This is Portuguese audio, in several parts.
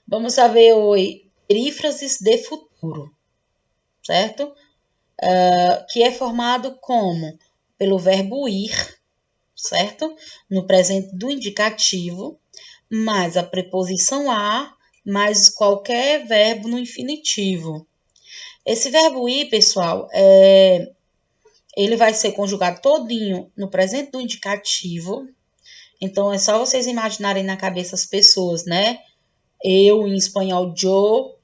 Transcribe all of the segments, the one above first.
Vamos saber hoje perífrases de futuro, certo? Que é formado como? Pelo verbo ir, certo? No presente do indicativo, mais a preposição a, mais qualquer verbo no infinitivo. Esse verbo ir, pessoal, ele vai ser conjugado todinho no presente do indicativo. Então, é só vocês imaginarem na cabeça as pessoas, né? Eu, em espanhol, yo,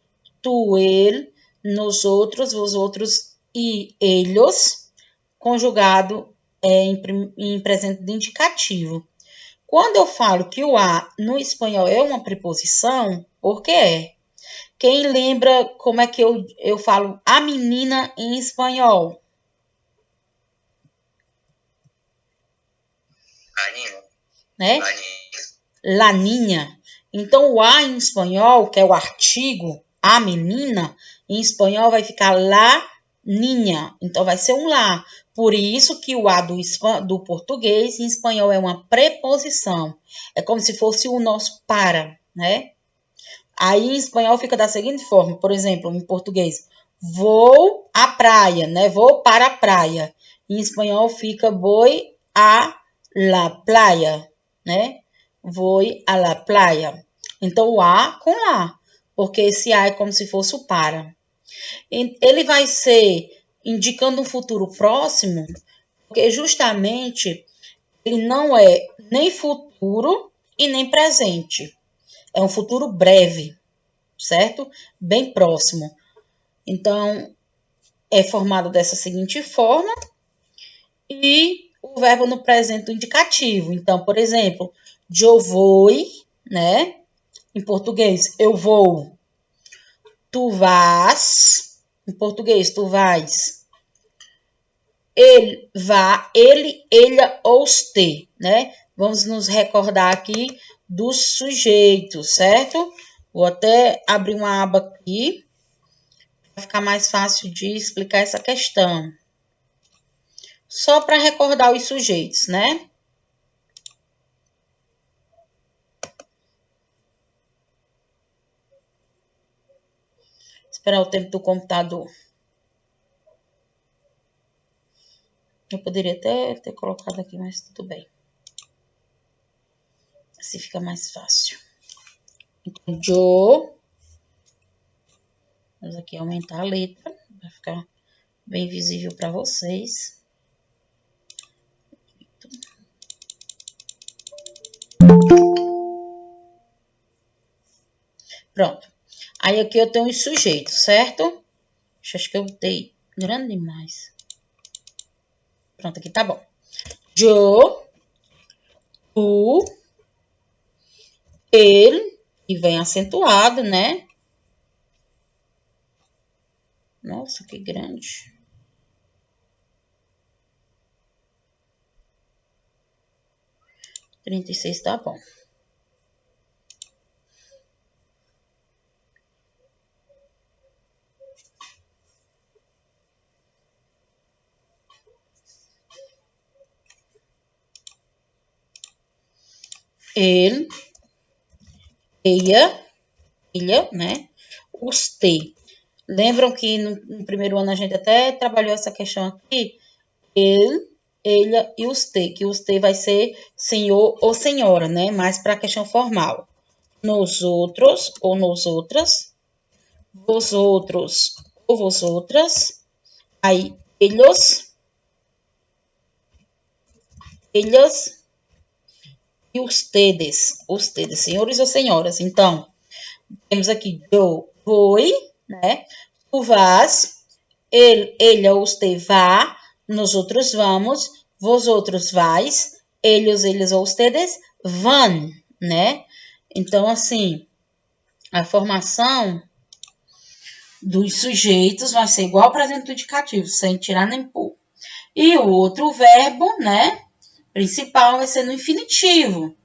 tu, ele, nosotros, vosotros e ellos, conjugado em presente de indicativo. Quando eu falo que o a no espanhol é uma preposição, por que é? Quem lembra como é que eu falo a menina em espanhol? Né? La niña. Então, o a em espanhol, que é o artigo, a menina, em espanhol vai ficar la niña. Então, vai ser um lá. Por isso que o a do português em espanhol é uma preposição. É como se fosse o nosso para, né? Aí, em espanhol, fica da seguinte forma. Por exemplo, em português, vou à praia, né? Vou para a praia. Em espanhol, fica voy a la playa, né? Voy a la playa. Então, o a com lá, porque esse a é como se fosse o para. Ele vai ser indicando um futuro próximo, porque justamente ele não é nem futuro e nem presente. É um futuro breve, certo? Bem próximo. Então, é formado dessa seguinte forma e o verbo no presente do indicativo. Então, por exemplo, eu vou, né? Em português, eu vou. Tu vas. Em português, tu vais. Ele vá, ele, ela ou ste, né? Vamos nos recordar aqui dos sujeitos, certo? Vou até abrir uma aba aqui para ficar mais fácil de explicar essa questão. Só para recordar os sujeitos, né? Esperar o tempo do computador. Eu poderia até ter colocado aqui, mas tudo bem. Assim fica mais fácil. Então, yo. Vamos aqui aumentar a letra, para ficar bem visível para vocês. Pronto. Aí aqui eu tenho os sujeitos, certo? Acho que eu botei grande demais. Pronto, aqui tá bom. Yo, tu, ele, e vem acentuado, né? Nossa, que grande. Trinta e seis tá bom. Ele, ela, né? Os T. Lembram que no primeiro ano a gente até trabalhou essa questão aqui? Ele, ela e os T, que os T vai ser senhor ou senhora, né? Mais para a questão formal. Nos outros ou nos outras, vosotros ou vosotras, aí ellos e ustedes, senhores ou senhoras. Então, temos aqui eu vou, né? Tu vas, ele, ela, usted vá, nós outros vamos, vós outros vais, eles ou ustedes vão, né? Então, assim, a formação dos sujeitos vai ser igual ao presente do indicativo, sem tirar nem pôr. E o outro verbo, né, principal vai ser no infinitivo,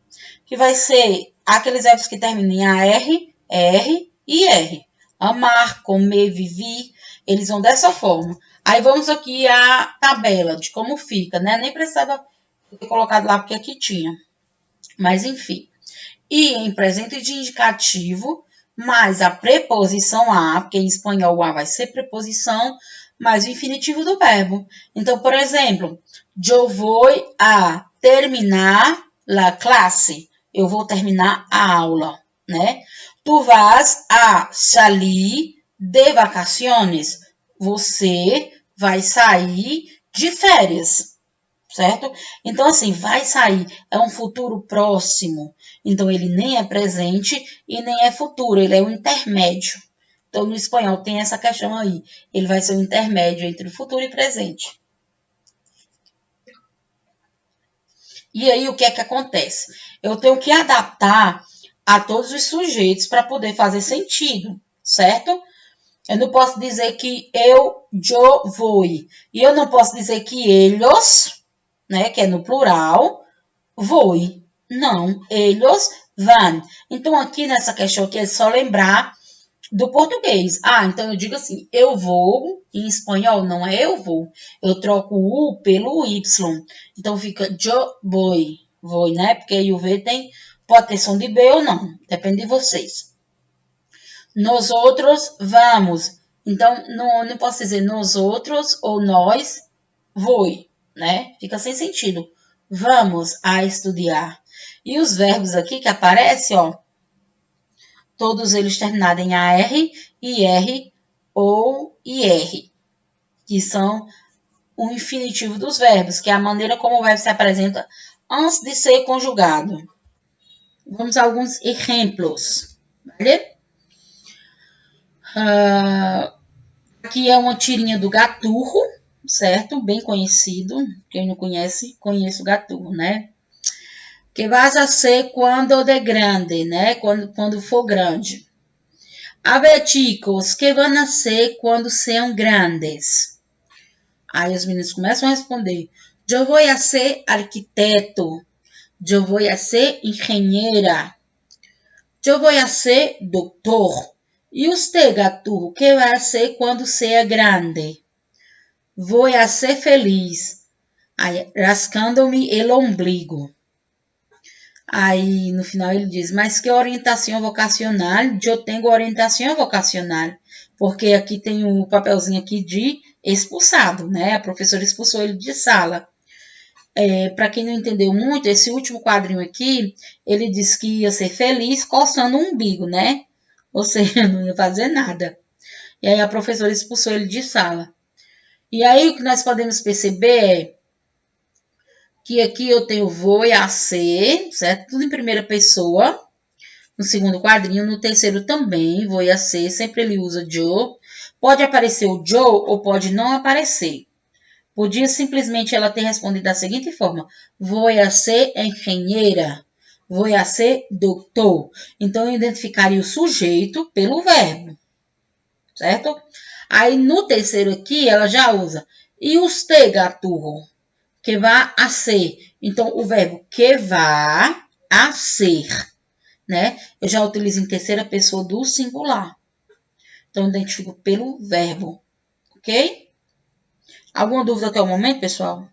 que vai ser aqueles verbos que terminam em AR, R e R. Amar, comer, viver, eles vão dessa forma. Aí vamos aqui à tabela de como fica, né? Nem precisava ter colocado lá porque aqui tinha. Mas enfim. E em presente de indicativo, mais a preposição a, porque em espanhol o a vai ser preposição, mais o infinitivo do verbo. Então, por exemplo, eu vou a terminar la classe. Eu vou terminar a aula, né? Tu vas a salir de vacaciones. Você vai sair de férias, certo? Então, assim, vai sair. É um futuro próximo. Então, ele nem é presente e nem é futuro. Ele é um intermédio. Então, no espanhol tem essa questão aí. Ele vai ser um intermédio entre o futuro e presente. E aí, o que é que acontece? Eu tenho que adaptar a todos os sujeitos para poder fazer sentido, certo? Eu não posso dizer que eu vou. E eu não posso dizer que eles, né, que é no plural, voe. Não, eles vão. Então, aqui nessa questão aqui é só lembrar do português. Ah, então eu digo assim, eu vou, em espanhol não é eu vou. Eu troco o U pelo Y. Então fica yo voy, né? Porque aí o V tem, pode ter som de B ou não, depende de vocês. Nós outros vamos. Então, não posso dizer nós outros ou nós voe, né? Fica sem sentido. Vamos a estudar. E os verbos aqui que aparecem, ó, todos eles terminados em AR, IR ou IR, que são o infinitivo dos verbos, que é a maneira como o verbo se apresenta antes de ser conjugado. Vamos a alguns exemplos, vale? Aqui é uma tirinha do Gaturro, certo? Bem conhecido. Quem não conhece, conhece o Gaturro, né? Que vas a ser quando de grande, né? Quando for grande. A ver, chicos, que van a ser quando sejam grandes? Aí os meninos começam a responder. Eu vou a ser arquiteto. Eu vou a ser engenheira. Eu vou a ser doutor. E usted, Gaturro, que vai ser quando seja grande? Vou a ser feliz. Aí, rascando-me el ombligo. Aí, no final, ele diz, mas que orientação vocacional? Eu tenho orientação vocacional. Porque aqui tem o papelzinho aqui de expulsado, né? A professora expulsou ele de sala. Para quem não entendeu muito, esse último quadrinho aqui, ele disse que ia ser feliz coçando o umbigo, né? Ou seja, não ia fazer nada. E aí a professora expulsou ele de sala. E aí o que nós podemos perceber é que aqui eu tenho vou e a ser, certo? Tudo em primeira pessoa. No segundo quadrinho, no terceiro também, vou e a ser, sempre ele usa Joe. Pode aparecer o Joe ou pode não aparecer. Podia simplesmente ela ter respondido da seguinte forma: vou a ser engenheira, vou a ser doutor. Então, eu identificaria o sujeito pelo verbo, certo? Aí, no terceiro aqui, ela já usa e usted, Gaturro, que vá a ser. Então, o verbo que vá a ser, né? Eu já utilizo em terceira pessoa do singular. Então, eu identifico pelo verbo, ok? Alguma dúvida até o momento, pessoal?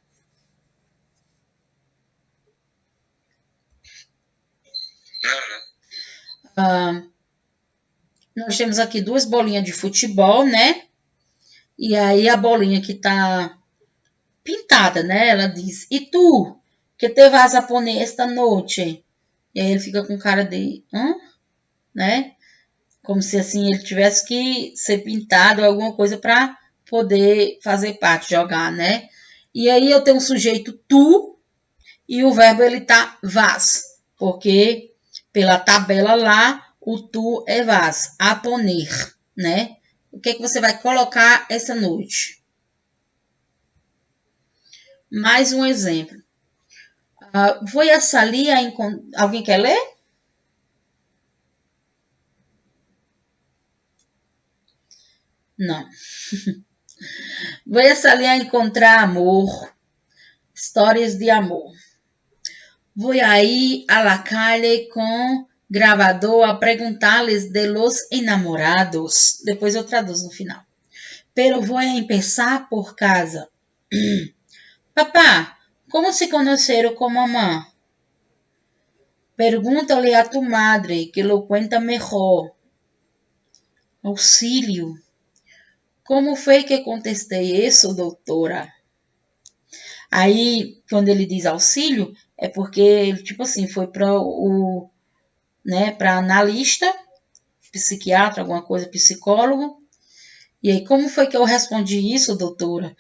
Nós temos aqui duas bolinhas de futebol, né? E aí a bolinha que tá pintada, né? Ela diz, e tu? Que te vas a poner esta noite? E aí ele fica com cara de, né? Como se assim ele tivesse que ser pintado ou alguma coisa para poder fazer parte, jogar, né? E aí eu tenho um sujeito tu e o verbo ele tá vas, porque pela tabela lá o tu é vas, a poner, né? O que é que você vai colocar essa noite? Mais um exemplo. Vou a salir a encontrar. Alguém quer ler? Não. Vou a salir a encontrar amor. Histórias de amor. Vou aí a la calle com gravador a perguntar-lhes de los enamorados. Depois eu traduzo no final. Pero vou a empezar por casa. Papá, como se conheceram com mamá? Pregúntale a tu madre, que lo cuenta mejor. Auxílio. Como foi que contestei isso, doutora? Aí, quando ele diz auxílio, é porque, tipo assim, foi para para analista, psiquiatra, alguma coisa, psicólogo. E aí, como foi que eu respondi isso, doutora?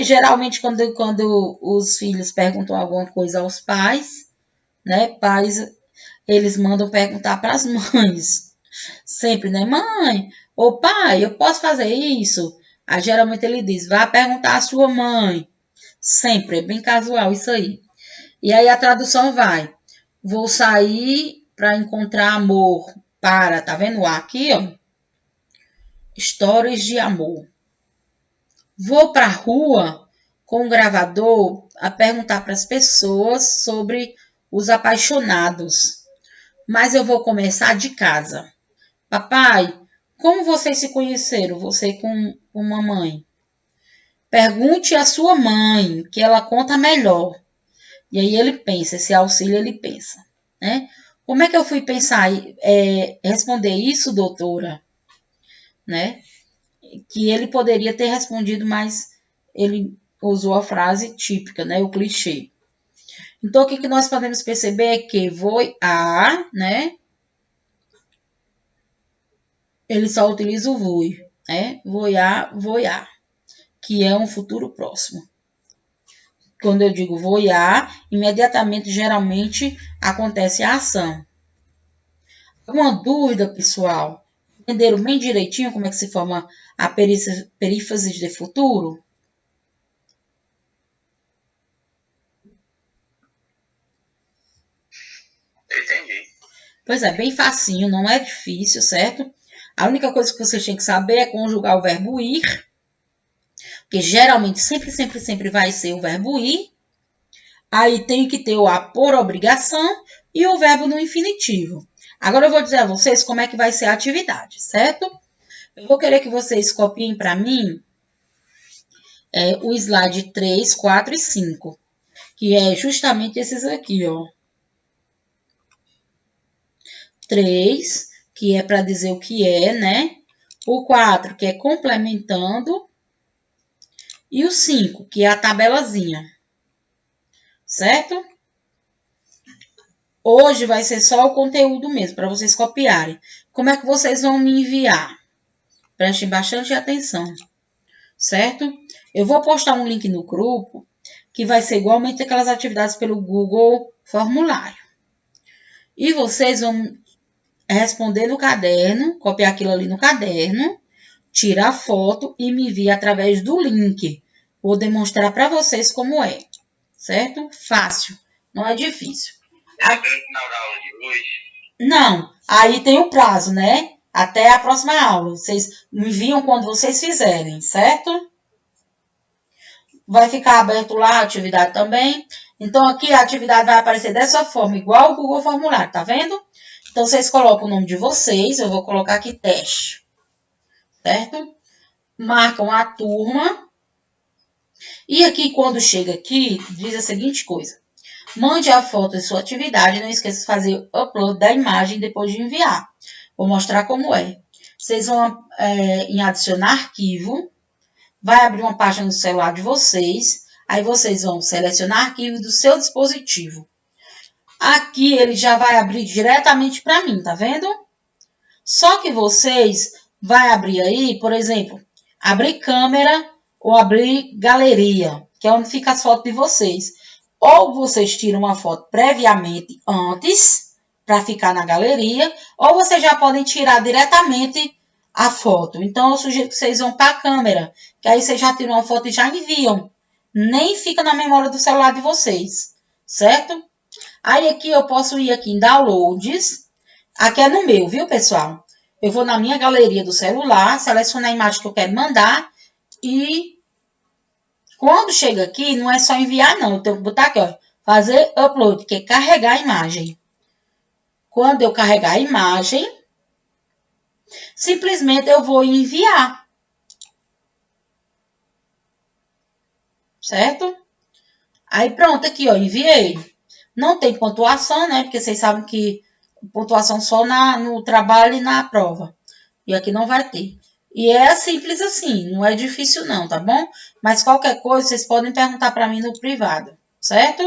Geralmente, quando os filhos perguntam alguma coisa aos pais, né? Pais, eles mandam perguntar para as mães. Sempre, né? Mãe, ou pai, eu posso fazer isso? Aí, geralmente, ele diz, vá perguntar à sua mãe. Sempre, é bem casual isso aí. E aí, a tradução vai, vou sair para encontrar amor para, tá vendo aqui, ó? Histórias de amor. Vou para a rua com um gravador a perguntar para as pessoas sobre os apaixonados. Mas eu vou começar de casa. Papai, como vocês se conheceram? Você com mamãe? Pergunte à sua mãe, que ela conta melhor. E aí ele pensa, esse auxílio ele pensa, né? Como é que eu fui pensar, responder isso, doutora? Né? Que ele poderia ter respondido, mas ele usou a frase típica, né? O clichê. Então, o que nós podemos perceber é que né? Ele só utiliza o voi, né? Voiar, que é um futuro próximo. Quando eu digo voiar, imediatamente, geralmente, acontece a ação. Alguma dúvida, pessoal? Entenderam bem direitinho como é que se forma a perífrase de futuro? Entendi. Pois é, bem facinho, não é difícil, certo? A única coisa que vocês têm que saber é conjugar o verbo ir, que geralmente sempre vai ser o verbo ir. Aí tem que ter o a por obrigação e o verbo no infinitivo. Agora eu vou dizer a vocês como é que vai ser a atividade, certo? Eu vou querer que vocês copiem para mim o slide 3, 4 e 5, que é justamente esses aqui, ó. 3, que é para dizer o que é, né? O 4, que é complementando. E o 5, que é a tabelazinha. Certo? Hoje vai ser só o conteúdo mesmo, para vocês copiarem. Como é que vocês vão me enviar? Prestem bastante atenção. Certo? Eu vou postar um link no grupo, que vai ser igualmente aquelas atividades pelo Google Formulário. E vocês vão responder no caderno, copiar aquilo ali no caderno, tirar a foto e me enviar através do link. Vou demonstrar para vocês como é. Certo? Fácil, não é difícil. No final da aula de hoje? Não, aí tem o prazo, né? Até a próxima aula. Vocês me enviam quando vocês fizerem, certo? Vai ficar aberto lá a atividade também. Então, aqui a atividade vai aparecer dessa forma, igual o Google Formulário, tá vendo? Então, vocês colocam o nome de vocês, eu vou colocar aqui teste, certo? Marcam a turma. E aqui, quando chega aqui, diz a seguinte coisa. Mande a foto de sua atividade, não esqueça de fazer o upload da imagem depois de enviar. Vou mostrar como é. Vocês vão em adicionar arquivo, vai abrir uma página no celular de vocês, aí vocês vão selecionar arquivo do seu dispositivo. Aqui ele já vai abrir diretamente para mim, tá vendo? Só que vocês vai abrir aí, por exemplo, abrir câmera ou abrir galeria, que é onde fica as fotos de vocês. Ou vocês tiram uma foto previamente antes, para ficar na galeria, ou vocês já podem tirar diretamente a foto. Então, eu sugiro que vocês vão para a câmera, que aí vocês já tiram uma foto e já enviam. Nem fica na memória do celular de vocês, certo? Aí aqui eu posso ir aqui em downloads. Aqui é no meu, viu, pessoal? Eu vou na minha galeria do celular, seleciono a imagem que eu quero mandar e quando chega aqui, não é só enviar, não. Eu tenho que botar aqui, ó, fazer upload, que é carregar a imagem. Quando eu carregar a imagem, simplesmente eu vou enviar. Certo? Aí pronto, aqui, ó, enviei. Não tem pontuação, né? Porque vocês sabem que pontuação só no trabalho e na prova. E aqui não vai ter. E é simples assim, não é difícil não, tá bom? Mas qualquer coisa, vocês podem perguntar para mim no privado, certo?